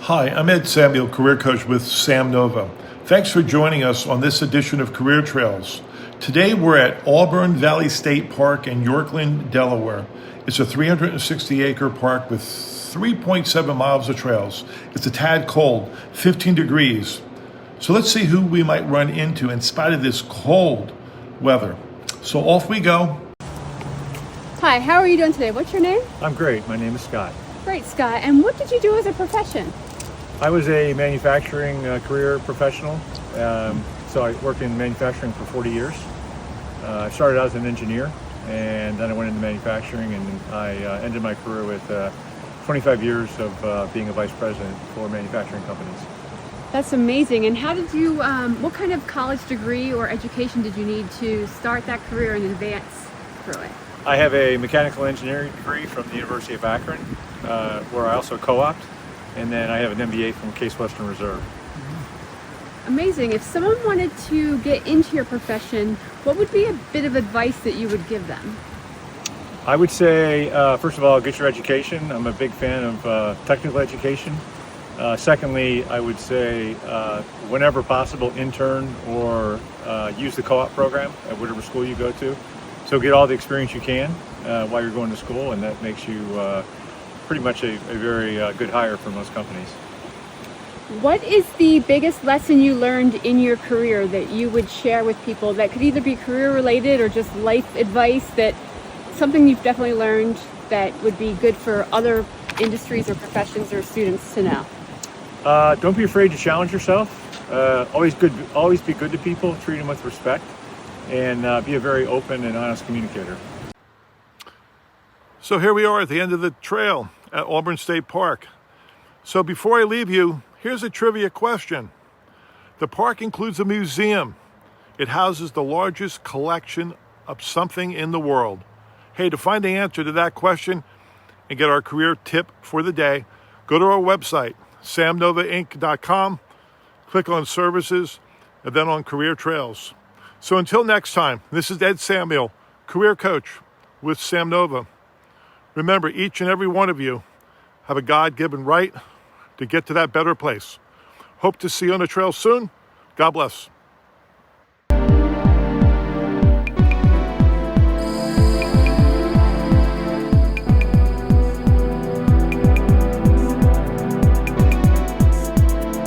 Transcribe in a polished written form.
Hi, I'm Ed Samuel, career coach with SamNova. Thanks for joining us on this edition of Career Trails. Today we're at Auburn Valley State Park in Yorkland, Delaware. It's a 360-acre park with 3.7 miles of trails. It's a tad cold, 15 degrees. So let's see who we might run into in spite of this cold weather. So off we go. Hi, how are you doing today? What's your name? I'm great. My name is Scott. Great, Scott. And what did you do as a profession? I was a manufacturing career professional. So I worked in manufacturing for 40 years. I started out as an engineer, and then I went into manufacturing, and I ended my career with 25 years of being a vice president for manufacturing companies. That's amazing. And how did you, what kind of college degree or education did you need to start that career and advance through it? I have a mechanical engineering degree from the University of Akron, where I also co-opt, and then I have an MBA from Case Western Reserve. Amazing. If someone wanted to get into your profession, what would be a bit of advice that you would give them? I would say, first of all, get your education. I'm a big fan of technical education. Secondly, I would say, whenever possible, intern or use the co-op program at whatever school you go to. So get all the experience you can while you're going to school, and that makes you pretty much a very good hire for most companies. What is the biggest lesson you learned in your career that you would share with people that could either be career related or just life advice, that something you've definitely learned that would be good for other industries or professions or students to know? Don't be afraid to challenge yourself. Always be good to people, treat them with respect, and be a very open and honest communicator. So here we are at the end of the trail at Auburn State Park. So before I leave you, here's a trivia question. The park includes a museum. It houses the largest collection of something in the world. Hey, to find the answer to that question and get our career tip for the day, go to our website, samnovainc.com, click on services, and then on career trails. So until next time, this is Ed Samuel, career coach with SamNova. Remember, each and every one of you have a God-given right to get to that better place. Hope to see you on the trail soon. God bless.